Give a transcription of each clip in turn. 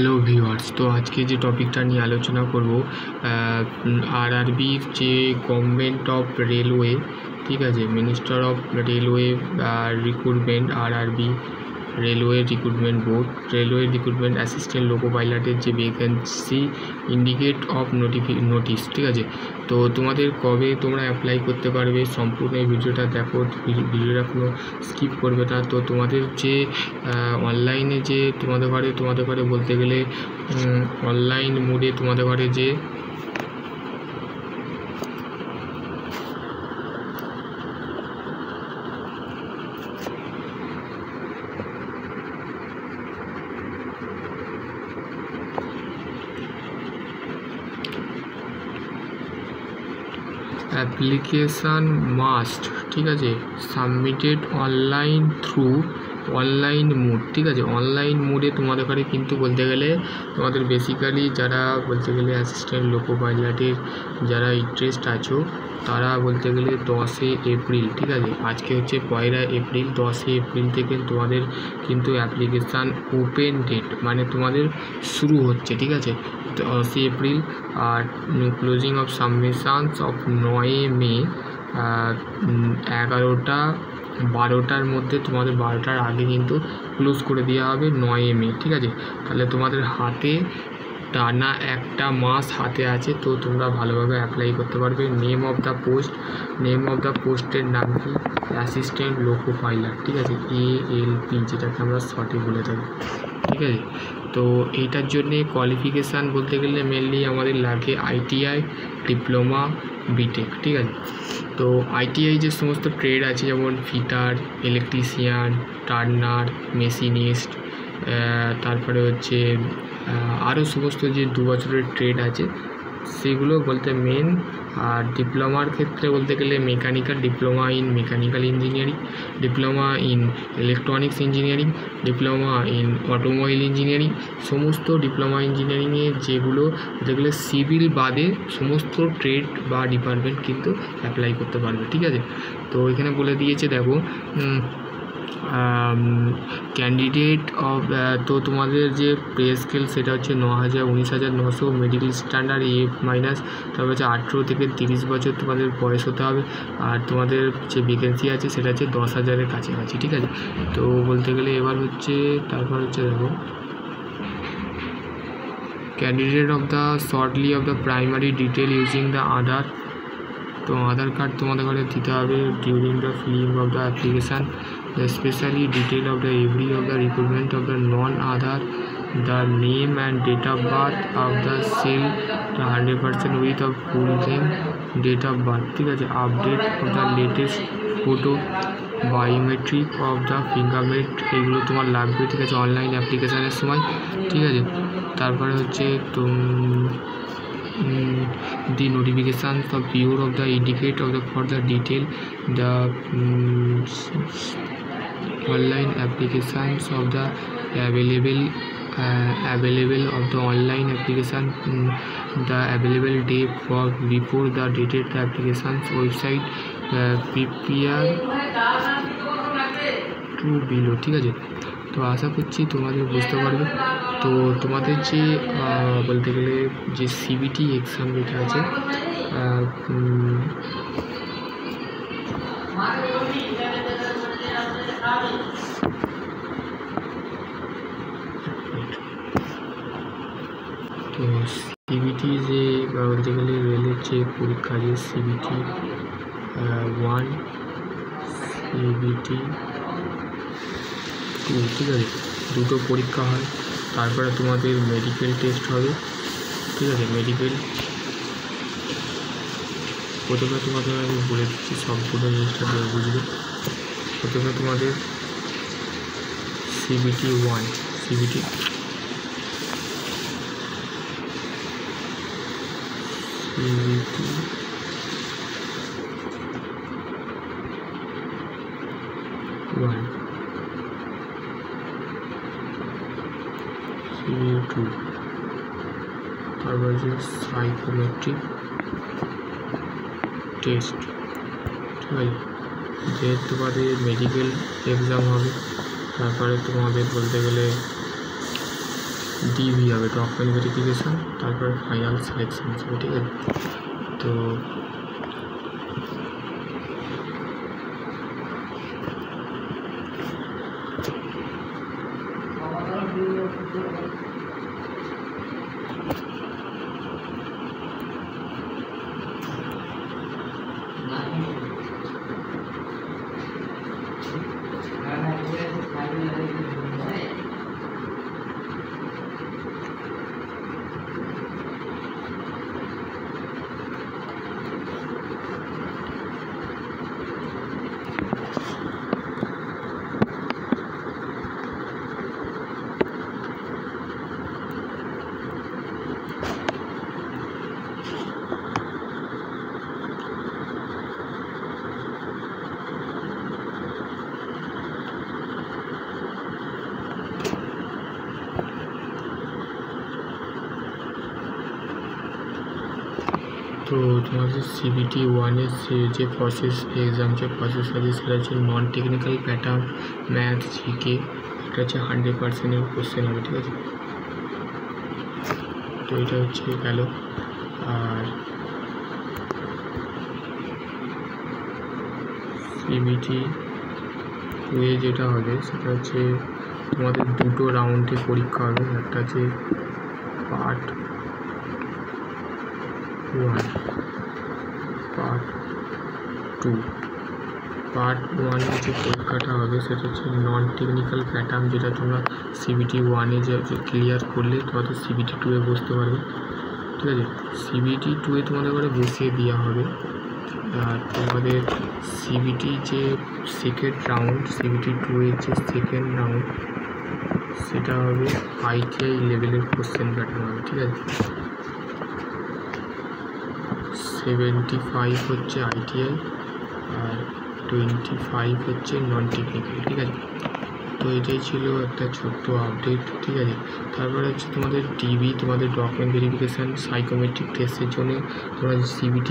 Hello viewers, তো আজকে যে টপিকটা নিয়ে আলোচনা করব আরআরবির যে গভর্নমেন্ট অফ রেলওয়ে, ঠিক আছে, minister of railway recruitment, RRB railway recruitment board, railway recruitment assistant loco পাইলটের যে ভ্যাকেন্সি ইন্ডিকেট অফ নোটিস, ঠিক আছে। তো তোমাদের কবে তোমরা অ্যাপ্লাই করতে পারবে, সম্পূর্ণ এই ভিডিওটা দেখো, ভিডিওটা কোনো স্কিপ করবে না। তো তোমাদের যে অনলাইনে যে তোমাদের ঘরে বলতে গেলে অনলাইন মোডে তোমাদের ঘরে যে অ্যাপ্লিকেশান মাস্ট, ঠিক আছে, submitted online through online mode, ঠিক আছে। অনলাইন মোডে তোমাদের ঘরে কিন্তু বলতে গেলে তোমাদের বেসিক্যালি যারা বলতে গেলে অ্যাসিস্ট্যান্ট লোকো পাইলটের যারা ইন্টারেস্ট আছো তারা বলতে গেলে 10 এপ্রিল, ঠিক আছে, আজকে হচ্ছে 1 এপ্রিল, 10 এপ্রিল থেকে তোমাদের কিন্তু অ্যাপ্লিকেশান ওপেন ডেট, মানে তোমাদের শুরু হচ্ছে, ঠিক আছে, 10 এপ্রিল। আর closing of submissions of 9 May, 12টার মধ্যে, তোমাদের 12টার আগে কিন্তু ক্লোজ করে দেওয়া হবে 9 মে, ঠিক আছে। তাহলে তোমাদের হাতে টানা একটা মাস হাতে আছে, তো তোমরা ভালোভাবে অ্যাপ্লাই করতে পারবে। নেম অফ দ্য পোস্টের নাম কি, অ্যাসিস্ট্যান্ট লোকো পাইলট, ঠিক আছে, ALP, যেটাকে আমরা শর্টে বলে থাকি, ঠিক আছে। তো এইটার জন্যে কোয়ালিফিকেশান বলতে গেলে মেনলি আমাদের লাগে ITI, ডিপ্লোমা, বিটেক, ঠিক আছে। তো ITI যে সমস্ত ট্রেড আছে, যেমন ফিটার, ইলেকট্রিশিয়ান, টার্নার, মেশিনিস্ট, তারপরে হচ্ছে আরও সমস্ত যে 2 বছরের ট্রেড আছে সেগুলো বলতে মেন। আর ডিপ্লোমার ক্ষেত্রে বলতে গেলে mechanical, diploma in mechanical engineering, diploma in electronics engineering, diploma in automobile engineering, সমস্ত ডিপ্লোমা ইঞ্জিনিয়ারিংয়ে যেগুলো সিভিল বাদে সমস্ত ট্রেড বা ডিপার্টমেন্ট কিন্তু অ্যাপ্লাই করতে পারবে, ঠিক আছে। তো এখানে বলে দিয়েছে দেখো, ক্যান্ডিডেট অফ, তো তোমাদের যে পে স্কেল সেটা হচ্ছে 19,900, মেডিকেল স্ট্যান্ডার্ড AF মাইনাস, তারপর হচ্ছে 18 থেকে 30 বছর তোমাদের বয়স হতে হবে। আর তোমাদের যে ভ্যাকেন্সি আছে সেটা হচ্ছে 10,000-এর কাছাকাছি, ঠিক আছে। তো বলতে গেলে এবার হচ্ছে তারপর হচ্ছে দেখো, candidate of the shortly of the primary detail using the Aadhaar, তো আধার কার্ড তোমাদের ঘরে দিতে হবে during the filling of the application, specially detail of the every of the recruitment of the non Aadhaar, the name and date of birth of the cell, the 100% with of full name, date of birth, ঠিক আছে, update of the latest photo, biometric of the fingerprint, এগুলো তোমার লাগবে, ঠিক আছে, online অ্যাপ্লিকেশানের সময়, ঠিক আছে। তারপরে হচ্ছে the notifications of Bureau of the indicate of the for the detail, the online applications of the available of the online application, the available day for before the dated applications website, prepare to below, ঠিক আছে। তো আশা করছি তোমাদের বুঝতে পারবে। তো তোমাদের যে বলতে গেলে যে CBT এক্সাম যেটা আছে, তো CBT যে বলতে গেলে রেলের যে পরীক্ষা, যে CBT 1, CBT 2, ঠিক আছে, দুটো পরীক্ষা হয়। তারপরে তোমাদের মেডিকেল টেস্ট হবে, ঠিক আছে। মেডিকেল প্রথমে তোমাদের আমি বলে দিচ্ছি সম্পূর্ণ জিনিসটা বুঝবে। প্রথমে তোমাদের CBT 1, CBT CBT 2, তারপর যে সাইকোমেট্রিক টেস্ট, ঠিক আছে, যে তোমাদের মেডিকেল এক্সাম হবে। তারপরে তোমাদের বলতে গেলে ডিভি হবে, ডকুমেন্ট ভেরিফিকেশান, তারপরে ফাইনাল সিলেকশন হবে, ঠিক আছে। তো তো তোমাদের CBT 1-এর যে প্রসেস এক্সাম যে প্রসেস আছে সেটা হচ্ছে non technical pattern, math, GK, এটা হচ্ছে 100%-এর কোশ্চেন হবে, ঠিক আছে। তো এটা হচ্ছে গেল। আর CBT 2-এ যেটা হবে সেটা হচ্ছে তোমাদের দুটো রাউন্ডে পরীক্ষা হবে, একটা হচ্ছে পার্ট 1, পার্ট 2। পার্ট 1-এ যে পরীক্ষাটা হবে সেটা হচ্ছে নন টেকনিক্যাল প্যাটার্ন, যেটা তোমরা CBT 1-এ যে ক্লিয়ার করলে তোমাদের CBT 2-এ বসতে পারবে, ঠিক আছে। CBT 2-এ তোমাদের করে বসিয়ে দেওয়া হবে। আর তোমাদের CBT যে সেকেন্ড রাউন্ড, CBT 2-এর যে সেকেন্ড রাউন্ড সেটা হবে ITI লেভেলের কোশ্চেন প্যাটার্ন হবে, ঠিক আছে। 75 হচ্ছে ITI আর 25 হচ্ছে নন টেকনিক্যাল, ঠিক আছে। তো এটাই ছিল একটা ছোট্ট আপডেট, ঠিক আছে। তারপরে হচ্ছে তোমাদের ডিবি, তোমাদের ডকুমেন্ট ভেরিফিকেশান, সাইকোমেট্রিক টেস্টের জন্য তোমরা CBT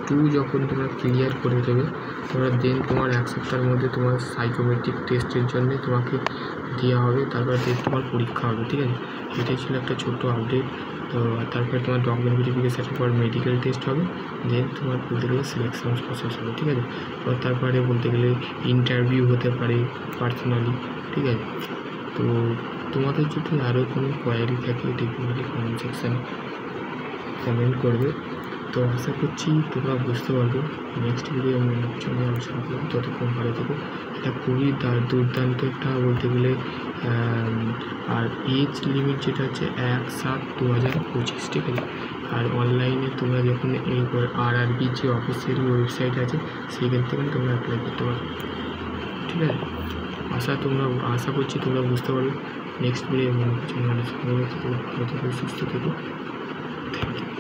2 যখন তোমরা ক্লিয়ার করে দেবে তোমরা দেন তোমার 1 সপ্তাহের মধ্যে তোমার সাইকোমেট্রিক টেস্টের জন্য তোমাকে দেওয়া হবে, তারপর দেন তোমার পরীক্ষা হবে, ঠিক আছে। এটাই ছিল একটা ছোট্ট আপডেট। তো তারপরে তোমার ডকুমেন্ট ভেরিফিকেশানের পর মেডিকেল টেস্ট হবে, দেন তোমার বলতে গেলে সিলেকশন প্রসেস হবে, ঠিক আছে। তো তারপরে বলতে গেলে ইন্টারভিউ হতে পারে পার্সোনালি, ঠিক আছে। তো তোমাদের যদি আরও কোনো কোয়ারি থাকে ডেফিনেটলি কমেন্ট সেকশানে কমেন্ট করবে। তো আশা করছি তোমরা বুঝতে পারবে। নেক্সট ভিডিও আমি সঙ্গে আলোচনা করবো, ততক্ষণ ভালো থেকো। এটা খুবই দুর্দান্ত একটা বলতে গেলে। আর এজ লিমিট যেটা হচ্ছে 1/7/2025, ঠিক আছে। আর অনলাইনে তোমরা যখন এই RRB যে অফিসিয়াল ওয়েবসাইট আছে সেইখান থেকে তোমরা অ্যাপ্লাই করতে পারো, ঠিক আছে। আশা করছি তোমরা বুঝতে পারবে। নেক্সট ভিডিও ভালো থেকো, সুস্থ থেকো। Thank you.